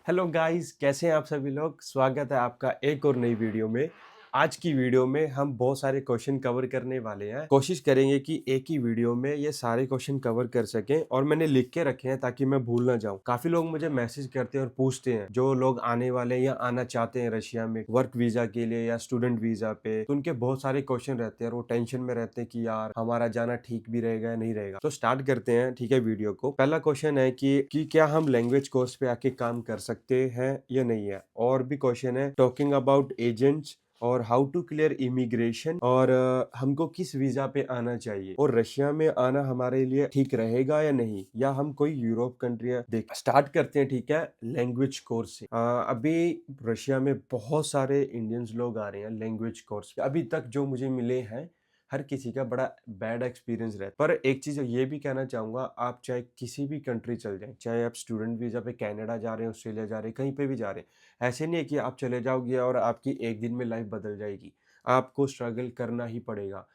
Hello guys, कैसे हैं आप सभी लोग। स्वागत है आपका एक और नई वीडियो में। आज की वीडियो में हम बहुत सारे क्वेश्चन कवर करने वाले हैं। कोशिश करेंगे कि एक ही वीडियो में ये सारे क्वेश्चन कवर कर सकें और मैंने लिख के रखे हैं ताकि मैं भूल ना जाऊं। काफी लोग मुझे मैसेज करते हैं और पूछते हैं, जो लोग आने वाले हैं या आना चाहते हैं रशिया में वर्क वीजा के लिए या स्टूडेंट वीजा पे, तो उनके बहुत सारे क्वेश्चन रहते हैं और वो टेंशन में रहते हैं कि यार हमारा जाना ठीक भी रहेगा या नहीं रहेगा। तो स्टार्ट करते हैं, ठीक है, वीडियो को। पहला क्वेश्चन है कि क्या हम लैंग्वेज कोर्स पे आके काम कर सकते हैं या नहीं है। और भी क्वेश्चन है टॉकिंग अबाउट एजेंट्स और हाउ टू क्लियर इमिग्रेशन और हमको किस वीजा पे आना चाहिए और रशिया में आना हमारे लिए ठीक रहेगा या नहीं, या हम कोई यूरोप कंट्रियां देख। स्टार्ट करते हैं, ठीक है, लैंग्वेज कोर्स से। अभी रशिया में बहुत सारे इंडियंस लोग आ रहे हैं लैंग्वेज कोर्स पे। अभी तक जो मुझे मिले हैं हर किसी का बड़ा बैड एक्सपीरियंस रहता है। पर एक चीज ये भी कहना चाहूंगा, आप चाहे किसी भी कंट्री चल जाएं, चाहे आप स्टूडेंट वीजा पे कनाडा जा रहे हैं, ऑस्ट्रेलिया जा रहे हैं, कहीं पे भी जा रहे हैं, ऐसे नहीं है कि आप चले जाओगे और आपकी एक दिन में लाइफ बदल जाएगी। आपको स्ट्रगल करना ही पड़ेगा।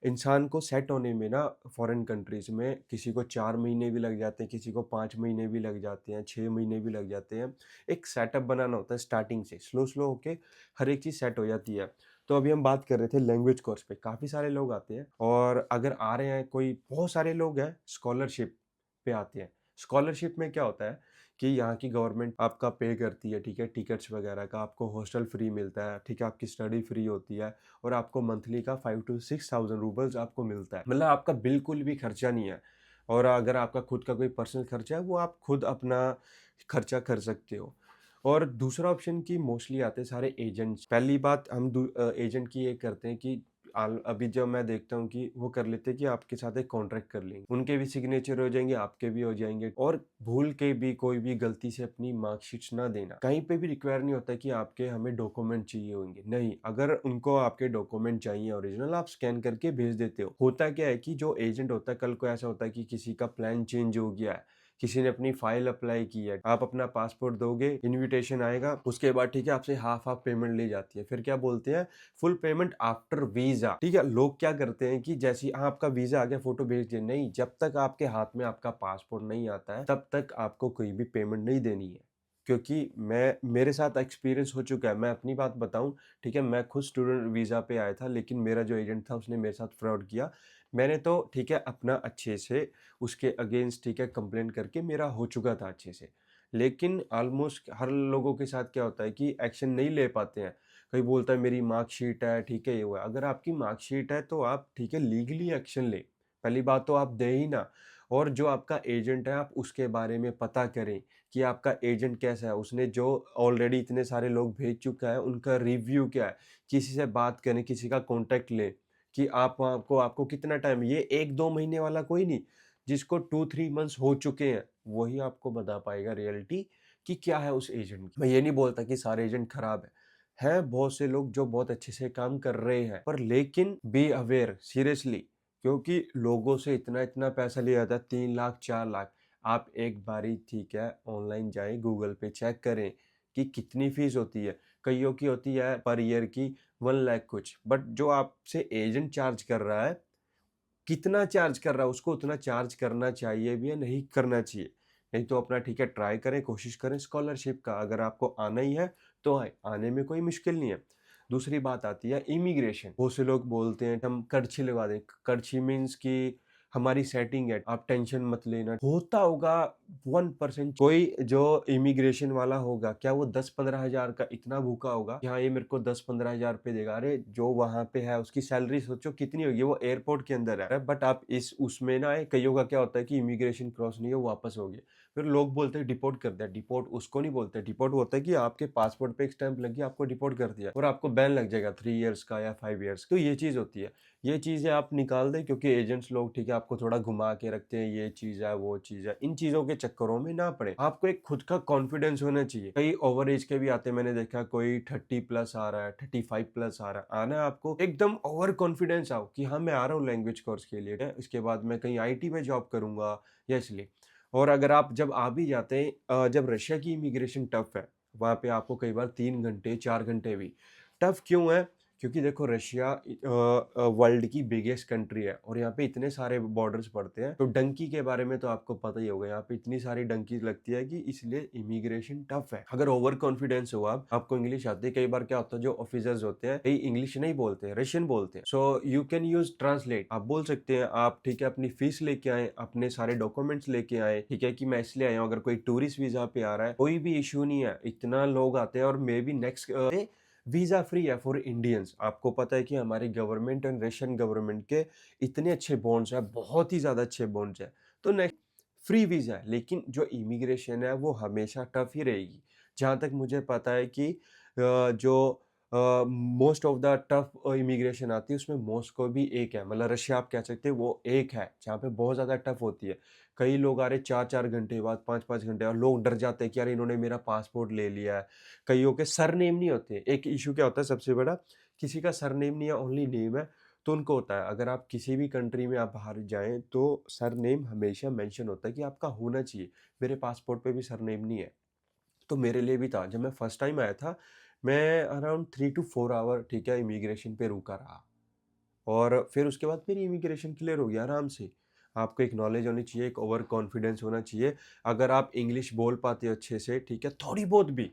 इंसान को सेट होने में ना फॉरेन कंट्रीज में किसी को 4 महीने भी लग जाते हैं, किसी को 5 महीने भी लग जाते हैं, 6 महीने भी लग जाते हैं। एक सेटअप बनाना होता है स्टार्टिंग से, स्लो स्लो होके हर एक चीज़ सेट हो जाती है। तो अभी हम बात कर रहे थे लैंग्वेज कोर्स पे। काफ़ी सारे लोग आते हैं और अगर आ रहे हैं, कोई बहुत सारे लोग हैं स्कॉलरशिप पे आते हैं। स्कॉलरशिप में क्या होता है कि यहाँ की गवर्नमेंट आपका पे करती है, ठीक है, टिकट्स वगैरह का, आपको हॉस्टल फ्री मिलता है, ठीक है, आपकी स्टडी फ्री होती है और आपको मंथली का 5 to 6 थाउजेंड रूपल्स आपको मिलता है। मतलब आपका बिल्कुल भी खर्चा नहीं है। और अगर आपका खुद का कोई पर्सनल खर्चा है, वो आप खुद अपना खर्चा कर सकते हो। और दूसरा ऑप्शन की मोस्टली आते हैं सारे एजेंट्स। पहली बात हम एजेंट की ये करते हैं कि अभी जब मैं देखता हूँ कि वो कर लेते हैं कि आपके साथ एक कॉन्ट्रैक्ट कर लेंगे, उनके भी सिग्नेचर हो जाएंगे, आपके भी हो जाएंगे। और भूल के भी कोई भी गलती से अपनी मार्कशीट ना देना। कहीं पे भी रिक्वायर नहीं होता कि आपके हमें डॉक्यूमेंट चाहिए होंगे, नहीं। अगर उनको आपके डॉक्यूमेंट चाहिए ओरिजिनल, आप स्कैन करके भेज देते हो। होता क्या है कि जो एजेंट होता है, कल को ऐसा होता है कि किसी का प्लान चेंज हो गया है, किसी ने अपनी फाइल अप्लाई की है, आप अपना पासपोर्ट दोगे, इनविटेशन आएगा, उसके बाद ठीक है आपसे हाफ हाफ पेमेंट ली जाती है। फिर क्या बोलते हैं, फुल पेमेंट आफ्टर वीजा। ठीक है, लोग क्या करते हैं कि जैसे ही आपका वीजा आ गया, फोटो भेज दिए, नहीं, जब तक आपके हाथ में आपका पासपोर्ट नहीं आता है तब तक आपको कोई भी पेमेंट नहीं देनी है। क्योंकि मेरे साथ एक्सपीरियंस हो चुका है, मैं अपनी बात बताऊं, ठीक है, मैं खुद स्टूडेंट वीजा पे आया था, लेकिन मेरा जो एजेंट था उसने मेरे साथ फ्रॉड किया। मैंने तो ठीक है अपना अच्छे से उसके अगेंस्ट, ठीक है, कंप्लेंट करके मेरा हो चुका था अच्छे से। लेकिन ऑलमोस्ट हर लोगों के साथ क्या होता है कि एक्शन नहीं ले पाते हैं। कोई बोलता है मेरी मार्कशीट है, ठीक है, ये हुआ। अगर आपकी मार्कशीट है तो आप, ठीक है, लीगली एक्शन ले। पहली बात तो आप दे ही ना। और जो आपका एजेंट है, आप उसके बारे में पता करें कि आपका एजेंट कैसा है, उसने जो ऑलरेडी इतने सारे लोग भेज चुका है उनका रिव्यू क्या है। किसी से बात करें, किसी का कॉन्टेक्ट लें कि आपको कितना टाइम, ये 1-2 महीने वाला कोई नहीं, जिसको 2-3 मंथ्स हो चुके हैं वही आपको बता पाएगा रियलिटी कि क्या है उस एजेंट की। मैं ये नहीं बोलता कि सारे एजेंट खराब है बहुत से लोग जो बहुत अच्छे से काम कर रहे हैं, पर लेकिन बी अवेयर सीरियसली। क्योंकि लोगों से इतना इतना पैसा लिया जाता है, 3 लाख 4 लाख। आप एक बारी, ठीक है, ऑनलाइन जाएं, गूगल पे चेक करें कि कितनी फीस होती है। कईयों की होती है पर ईयर की 1 लाख कुछ। बट जो आपसे एजेंट चार्ज कर रहा है, कितना चार्ज कर रहा है, उसको उतना चार्ज करना चाहिए भी या नहीं करना चाहिए। नहीं तो अपना, ठीक है, ट्राई करें, कोशिश करें स्कॉलरशिप का। अगर आपको आना ही है तो आए, आने में कोई मुश्किल नहीं है। दूसरी बात आती है इमिग्रेशन। बहुत से लोग बोलते हैं हम पर्ची लगा दें। पर्ची मीन्स कि हमारी सेटिंग है, आप टेंशन मत लेना। होता होगा 1%। कोई जो इमिग्रेशन वाला होगा, क्या वो 10-15 हजार का इतना भूखा होगा कि हाँ ये मेरे को 10-15 हजार रुपये देगा। अरे जो वहां पे है उसकी सैलरी सोचो कितनी होगी, वो एयरपोर्ट के अंदर है। बट आप इस उसमें ना आए। कईयों का क्या होता है कि इमिग्रेशन क्रॉस नहीं हो, वापस हो गए, फिर लोग बोलते हैं डिपोर्ट कर दिया। डिपोर्ट उसको नहीं बोलते। डिपोर्ट होता है कि आपके पासपोर्ट पे एक स्टैंप लगी, आपको डिपोर्ट कर दिया और आपको बैन लग जाएगा 3 इयर्स का या 5 इयर्स। तो ये चीज होती है। ये चीजें आप निकाल दें, क्योंकि एजेंट्स लोग, ठीक है, आपको थोड़ा घुमा के रखते हैं, ये चीज है वो चीज है। इन चीजों के चक्करों में ना पड़े। आपको एक खुद का कॉन्फिडेंस होना चाहिए। कई ओवर एज के भी आते हैं, मैंने देखा कोई 30+ आ रहा है, 35+ आ रहा है। आना है आपको एकदम ओवर कॉन्फिडेंस आओ कि हाँ मैं आ रहा हूँ लैंग्वेज कोर्स के लिए, इसके बाद मैं कहीं आईटी में जॉब करूंगा या इसलिए। और अगर आप जब आ भी जाते हैं, जब रशिया की इमिग्रेशन टफ है, वहां पे आपको कई बार 3 घंटे 4 घंटे भी। टफ क्यों है क्योंकि देखो रशिया वर्ल्ड की बिगेस्ट कंट्री है और यहाँ पे इतने सारे बॉर्डर्स पड़ते हैं, तो डंकी के बारे में तो आपको पता ही होगा, यहाँ पे इतनी सारी डंकी लगती है कि इसलिए इमिग्रेशन टफ है। अगर ओवर कॉन्फिडेंस हो आपको इंग्लिश आती है, कई बार क्या होता है जो ऑफिसर्स होते हैं कई इंग्लिश नहीं बोलते हैं, रशियन बोलते हैं, so you can use translate. आप बोल सकते हैं आप, ठीक है, अपनी फीस लेके आए, अपने सारे डॉक्यूमेंट्स लेके आए, ठीक है, कि मैं इसलिए आया हूँ। अगर कोई टूरिस्ट वीजा पे आ रहा है कोई भी इशू नहीं है, इतना लोग आते हैं और may be next visa free है फॉर इंडियंस। आपको पता है कि हमारी गवर्नमेंट एंड रशियन गवर्नमेंट के इतने अच्छे बॉन्ड्स हैं, बहुत ही ज्यादा अच्छे बॉन्ड्स हैं, तो नेक्स्ट फ्री वीजा है। लेकिन जो इमिग्रेशन है वो हमेशा टफ ही रहेगी। जहां तक मुझे पता है कि जो most of the tough immigration आती है उसमें मॉस्को भी एक है, मतलब रशिया आप कह सकते हैं वो एक है जहाँ पे बहुत ज़्यादा टफ होती है। कई लोग आ रहे 4-4 घंटे बाद, 5-5 घंटे, और लोग डर जाते हैं कि यार इन्होंने मेरा पासपोर्ट ले लिया है। कईयों के सरनेम नहीं होते। एक इशू क्या होता है सबसे बड़ा, किसी का सरनेम नहीं है, ओनली नेम है, तो उनको होता है अगर आप किसी भी कंट्री में आप बाहर जाएं तो सरनेम हमेशा मेंशन होता है कि आपका होना चाहिए। मेरे पासपोर्ट पे भी सरनेम नहीं है, तो मेरे लिए भी था। जब मैं फर्स्ट टाइम आया था, मैं अराउंड 3 to 4 आवर, ठीक है, इमिग्रेशन पे रुका रहा, और फिर उसके बाद मेरी इमिग्रेशन क्लियर हो गया आराम से। आपको एक नॉलेज होनी चाहिए, एक ओवर कॉन्फिडेंस होना चाहिए। अगर आप इंग्लिश बोल पाते हो अच्छे से, ठीक है, थोड़ी बहुत भी,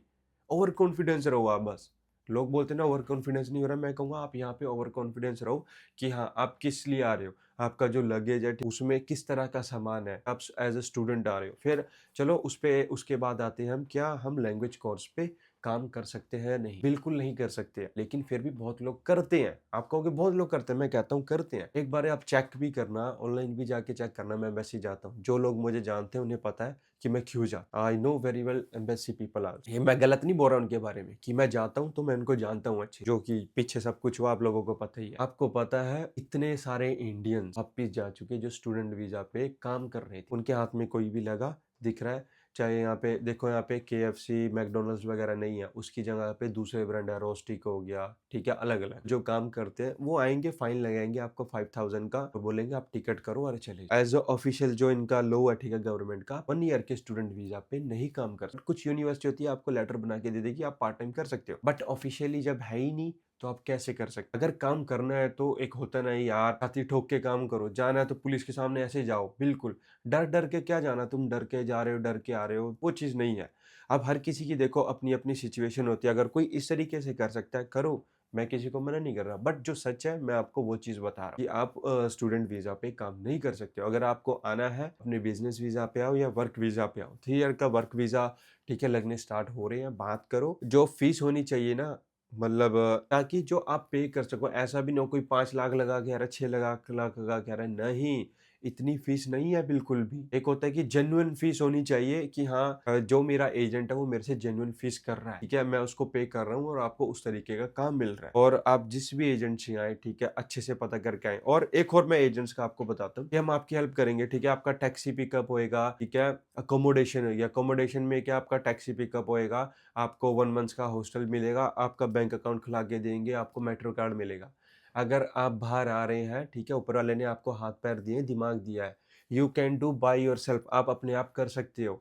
ओवर कॉन्फिडेंस रहो आप बस। लोग बोलते हैं ना ओवर कॉन्फिडेंस नहीं हो रहा, मैं कहूँगा आप यहाँ पे ओवर कॉन्फिडेंस रहो कि हाँ आप किस लिए आ रहे हो, आपका जो लगेज है उसमें किस तरह का सामान है, आप एज अ स्टूडेंट आ रहे हो। फिर चलो उस पे उसके बाद आते हैं हम, क्या हम लैंग्वेज कोर्स पे काम कर सकते हैं? नहीं, बिल्कुल नहीं कर सकते, लेकिन फिर भी बहुत लोग करते हैं। आप कहोगे बहुत लोग करते हैं, मैं कहता हूँ करते हैं। एक बार आप चेक भी करना, ऑनलाइन भी जाके चेक करना, मैं वैसे ही जाता हूँ। जो लोग मुझे जानते हैं उन्हें पता है कि मैं क्यों जाता, I know very well embassy people are, ये मैं गलत नहीं बोल रहा उनके बारे में कि मैं जाता हूँ, तो मैं उनको जानता हूँ अच्छे। जो कि पीछे सब कुछ हुआ आप लोगों को पता ही है। आपको पता है इतने सारे इंडियंस वापिस जा चुके जो स्टूडेंट वीजा पे काम कर रहे थे, उनके हाथ में कोई भी लगा दिख रहा है, चाहे यहाँ पे देखो, यहाँ पे KFC मैकडोनल्ड्स वगैरह नहीं है, उसकी जगह पे दूसरे ब्रांड है, रोस्टिक हो गया, ठीक है, अलग अलग जो काम करते हैं वो आएंगे, फाइन लगाएंगे आपको 5,000 का, तो बोलेंगे आप टिकट करो और चले। एज ऑफिशियल जो इनका लो है, ठीक है, गवर्नमेंट का, 1 ईयर के स्टूडेंट वीजा पे नहीं काम कर सकते। कुछ यूनिवर्सिटी होती है आपको लेटर बना के दे देगी आप पार्ट टाइम कर सकते हो, बट ऑफिशियली जब है ही नहीं तो आप कैसे कर सकते? अगर काम करना है तो एक होता नहीं यार, छाती ठोक के काम करो, जाना है तो पुलिस के सामने ऐसे जाओ, बिल्कुल डर डर के क्या जाना, तुम डर के जा रहे हो, डर के आ रहे हो, वो चीज़ नहीं है। अब हर किसी की देखो अपनी अपनी सिचुएशन होती है, अगर कोई इस तरीके से कर सकता है करो, मैं किसी को मना नहीं कर रहा, बट जो सच है मैं आपको वो चीज़ बता रहा हूँ कि आप स्टूडेंट वीज़ा पे काम नहीं कर सकते हो। अगर आपको आना है अपने बिजनेस वीज़ा पे आओ या वर्क वीज़ा पे आओ, 3 ईयर का वर्क वीज़ा, ठीक है, लगने स्टार्ट हो रहे हैं, बात करो। जो फीस होनी चाहिए ना, मतलब ताकि जो आप पे कर सको, ऐसा भी ना हो कोई 5 लाख लगा के आ रहा है, 6 लाख लाख लगा के आ रहा है, नहीं, इतनी फीस नहीं है बिल्कुल भी। एक होता है कि जेन्युइन फीस होनी चाहिए कि हाँ जो मेरा एजेंट है वो मेरे से जेन्युइन फीस कर रहा है, ठीक है, मैं उसको पे कर रहा हूँ और आपको उस तरीके का काम मिल रहा है। और आप जिस भी एजेंट से आए, ठीक है, अच्छे से पता करके आए। और एक और मैं एजेंट्स का आपको बताता हूँ कि हम आपकी हेल्प करेंगे, ठीक है, आपका टैक्सी पिकअप होएगा, ठीक है, अकोमोडेशन होगी, अकोमोडेशन में क्या आपका टैक्सी पिकअप होएगा, आपको 1 मंथ का हॉस्टल मिलेगा, आपका बैंक अकाउंट खुला के देंगे, आपको मेट्रो कार्ड मिलेगा। अगर आप बाहर आ रहे हैं, ठीक है, ऊपर वाले ने आपको हाथ पैर दिए, दिमाग दिया है, you can do by your self, आप अपने आप कर सकते हो,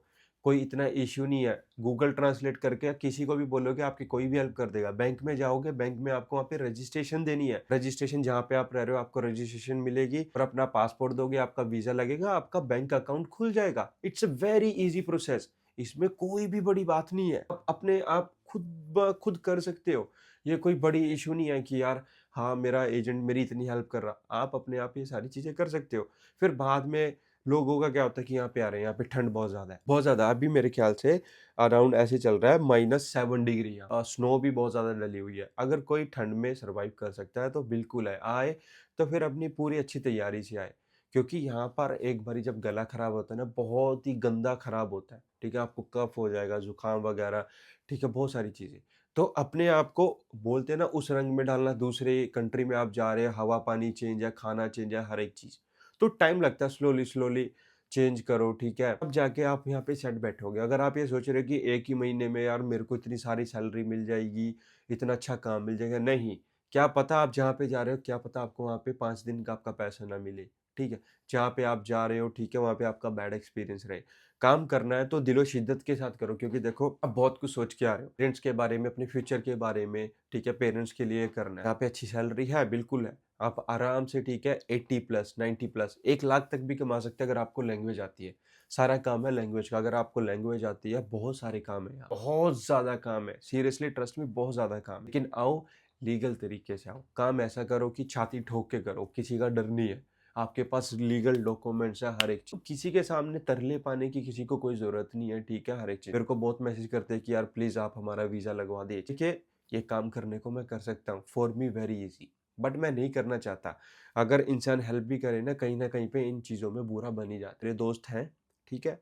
कोई इतना इश्यू नहीं है। गूगल ट्रांसलेट करके किसी को भी बोलोगे आपकी कोई भी हेल्प कर देगा। बैंक में जाओगे, बैंक में आपको वहाँ पे रजिस्ट्रेशन देनी है, रजिस्ट्रेशन जहाँ पे आप रह रहे हो आपको रजिस्ट्रेशन मिलेगी, और अपना पासपोर्ट दोगे, आपका वीजा लगेगा, आपका बैंक अकाउंट खुल जाएगा। It's a very easy process, इसमें कोई भी बड़ी बात नहीं है, आप अपने आप खुद ब खुद कर सकते हो। ये कोई बड़ी इशू नहीं है कि यार हाँ मेरा एजेंट मेरी इतनी हेल्प कर रहा, आप अपने आप ये सारी चीजें कर सकते हो। फिर बाद में लोगों का क्या होता है कि यहाँ पे आ रहे हैं, यहाँ पे ठंड बहुत ज्यादा है, बहुत ज्यादा, अभी मेरे ख्याल से अराउंड ऐसे चल रहा है -7 डिग्री, स्नो भी बहुत ज्यादा डली हुई है। अगर कोई ठंड में सरवाइव कर सकता है तो बिल्कुल है, आए तो फिर अपनी पूरी अच्छी तैयारी से आए, क्योंकि यहाँ पर एक बारी जब गला खराब होता है ना, बहुत ही गंदा खराब होता है, ठीक है, आपको कफ हो जाएगा, जुकाम वगैरह, ठीक है, बहुत सारी चीजें। तो अपने आप को बोलते हैं ना उस रंग में डालना, दूसरे कंट्री में आप जा रहे हैं, हवा पानी चेंज है, खाना चेंज है, हर एक चीज, तो टाइम लगता है, स्लोली स्लोली चेंज करो, ठीक है, अब जाके आप यहाँ पे सेट बैठोगे। अगर आप ये सोच रहे हो कि एक ही महीने में यार मेरे को इतनी सारी सैलरी मिल जाएगी, इतना अच्छा काम मिल जाएगा, नहीं, क्या पता आप जहाँ पे जा रहे हो, क्या पता आपको वहाँ पे 5 दिन का आपका पैसा ना मिले, ठीक है, जहाँ पे आप जा रहे हो, ठीक है, वहाँ पे आपका बैड एक्सपीरियंस रहे। काम करना है तो दिलो शिद्दत के साथ करो, क्योंकि देखो अब बहुत कुछ सोच के आ रहे हो पेरेंट्स के बारे में, अपने फ्यूचर के बारे में, ठीक है, पेरेंट्स के लिए करना है। यहाँ पे अच्छी सैलरी है, बिल्कुल है, आप आराम से, ठीक है, 80 प्लस 90 प्लस 1 लाख तक भी कमा सकते हैं अगर आपको लैंग्वेज आती है। सारा काम है लैंग्वेज का, अगर आपको लैंग्वेज आती है बहुत सारे काम है, बहुत ज्यादा काम है, सीरियसली ट्रस्ट में, बहुत ज्यादा काम है। लेकिन आओ लीगल तरीके से आओ, काम ऐसा करो कि छाती ठोक के करो, किसी का डर नहीं है, आपके पास लीगल डॉक्यूमेंट्स है, हर एक चीज, किसी के सामने तरले पाने की किसी को कोई जरूरत नहीं है, ठीक है। हर एक चीज मेरे को बहुत मैसेज करते हैं कि यार प्लीज आप हमारा वीजा लगवा दिए, ठीक है, ये काम करने को मैं कर सकता हूँ, for me very easy, but मैं नहीं करना चाहता। अगर इंसान हेल्प भी करे ना कहीं पे इन चीजों में बुरा बन ही जाता है। मेरे दोस्त हैं, ठीक है,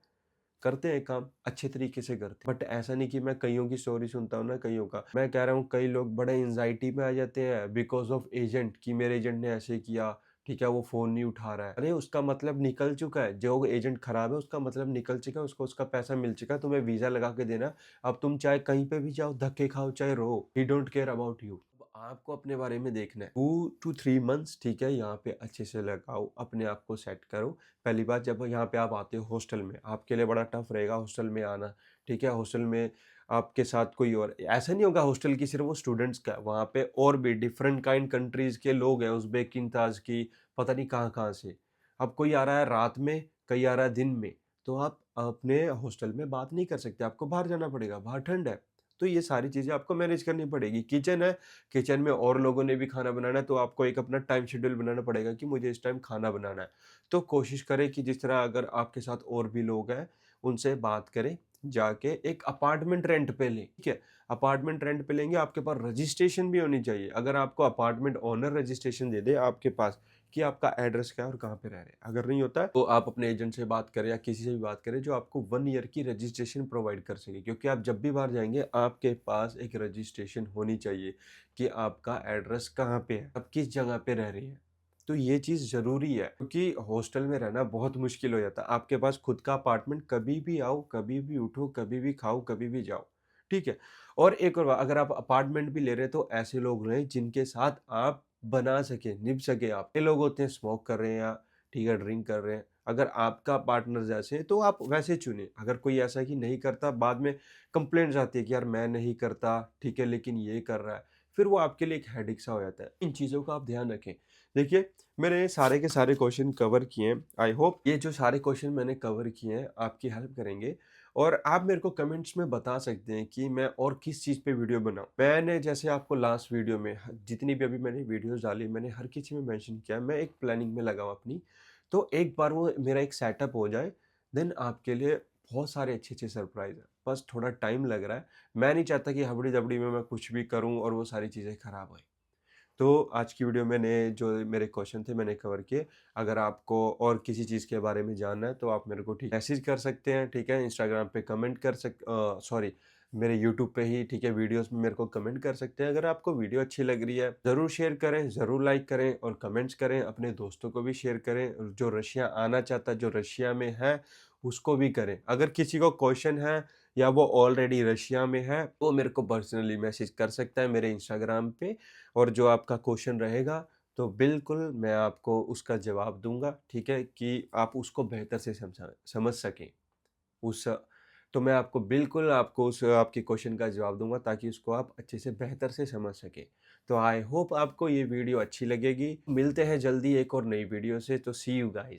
करते हैं काम अच्छे तरीके से करते हैं, बट ऐसा नहीं कि मैं कईयों की स्टोरी सुनता हूँ ना, कईयों का, मैं कह रहा हूँ कई लोग बड़े एंजाइटी में आ जाते हैं बिकॉज ऑफ एजेंट, कि मेरे एजेंट ने ऐसे किया, ठीक है, वो फोन नहीं उठा रहा है। अरे उसका मतलब निकल चुका है, जो एजेंट खराब है उसका मतलब निकल चुका है, उसको उसका पैसा मिल चुका है, तुम्हें वीजा लगा के देना। अब तुम चाहे कहीं पे भी जाओ, धक्के खाओ, चाहे रो, he don't care about you. आपको अपने बारे में देखना है 2 to 3 months, ठीक है, यहाँ पे अच्छे से लगाओ, अपने आप को सेट करो। पहली बात, जब यहाँ पे आप आते हो हॉस्टल में, आपके लिए बड़ा टफ रहेगा हॉस्टल में आना, ठीक है। हॉस्टल में आपके साथ कोई और ऐसा नहीं होगा हॉस्टल की सिर्फ वो स्टूडेंट्स का, वहाँ पे और भी डिफरेंट काइंड कंट्रीज के लोग हैं, उज़्बेकिन, ताजिकी, पता नहीं कहाँ कहाँ से। अब कोई आ रहा है रात में, कोई आ रहा है दिन में, तो आप अपने हॉस्टल में बात नहीं कर सकते, आपको बाहर जाना पड़ेगा, बाहर ठंड है। तो ये सारी चीज़ें आपको मैनेज करनी पड़ेगी। किचन है, किचन में और लोगों ने भी खाना बनाना है, तो आपको एक अपना टाइम शेड्यूल बनाना पड़ेगा कि मुझे इस टाइम खाना बनाना है। तो कोशिश करें कि जिस तरह अगर आपके साथ और भी लोग हैं, उनसे बात करें, जाके एक अपार्टमेंट रेंट पे लें, ठीक है। अपार्टमेंट रेंट पे लेंगे, आपके पास रजिस्ट्रेशन भी होनी चाहिए। अगर आपको अपार्टमेंट ओनर रजिस्ट्रेशन दे दे आपके पास कि आपका एड्रेस क्या है और कहाँ पे रह रहे हैं, अगर नहीं होता है तो आप अपने एजेंट से बात करें या किसी से भी बात करें जो आपको 1 ईयर की रजिस्ट्रेशन प्रोवाइड कर सके, क्योंकि आप जब भी बाहर जाएंगे आपके पास एक रजिस्ट्रेशन होनी चाहिए कि आपका एड्रेस कहाँ पे है, आप किस जगह पे रह रहे हैं। तो ये चीज़ ज़रूरी है, क्योंकि हॉस्टल में रहना बहुत मुश्किल हो जाता है। आपके पास खुद का अपार्टमेंट, कभी भी आओ, कभी भी उठो, कभी भी खाओ, कभी भी जाओ, ठीक है। और एक और बात, अगर आप अपार्टमेंट भी ले रहे हैं तो ऐसे लोग रहें जिनके साथ आप बना सके, निभ सके। आप ये लोग होते हैं स्मोक कर रहे हैं या, ठीक है, ड्रिंक कर रहे हैं, अगर आपका पार्टनर जैसे है तो आप वैसे चुने। अगर कोई ऐसा कि नहीं करता, बाद में कंप्लेंट्स आती है कि यार मैं नहीं करता, ठीक है, लेकिन ये कर रहा है, फिर वो आपके लिए एक हेडेक सा हो जाता है। इन चीज़ों का आप ध्यान रखें। देखिए, मैंने सारे के सारे क्वेश्चन कवर किए हैं, आई होप ये जो सारे क्वेश्चन मैंने कवर किए हैं आपकी हेल्प करेंगे। और आप मेरे को कमेंट्स में बता सकते हैं कि मैं और किस चीज़ पे वीडियो बनाऊं। मैंने जैसे आपको लास्ट वीडियो में जितनी भी अभी मैंने वीडियोस डाली, मैंने हर किसी में मेंशन किया, मैं एक प्लानिंग में लगा हूं अपनी। तो एक बार वो मेरा एक सेटअप हो जाए, देन आपके लिए बहुत सारे अच्छे अच्छे सरप्राइज है। बस थोड़ा टाइम लग रहा है, मैं नहीं चाहता कि हबड़ी जबड़ी में मैं कुछ भी करूं और वो सारी चीज़ें खराब हो। तो आज की वीडियो मैंने जो मेरे क्वेश्चन थे मैंने कवर किए। अगर आपको और किसी चीज़ के बारे में जानना है तो आप मेरे को ठीक मैसेज कर सकते हैं, ठीक है, इंस्टाग्राम पे कमेंट कर सॉरी, मेरे यूट्यूब पे ही, ठीक है, वीडियोस में मेरे को कमेंट कर सकते हैं। अगर आपको वीडियो अच्छी लग रही है ज़रूर शेयर करें, ज़रूर लाइक करें और कमेंट्स करें, अपने दोस्तों को भी शेयर करें, और जो रशिया आना चाहता है, जो रशिया में है, उसको भी करें। अगर किसी को क्वेश्चन है या वो ऑलरेडी रशिया में है, वो मेरे को पर्सनली मैसेज कर सकता है मेरे इंस्टाग्राम पे, और जो आपका क्वेश्चन रहेगा तो बिल्कुल मैं आपको उसका जवाब दूंगा, ठीक है, कि आप उसको बेहतर से समझ सकें। उस तो मैं आपको बिल्कुल आपको उस आपके क्वेश्चन का जवाब दूंगा ताकि उसको आप अच्छे से बेहतर से समझ सकें। तो आई होप आपको ये वीडियो अच्छी लगेगी। मिलते हैं जल्दी एक और नई वीडियो से, तो सी यू गाइस।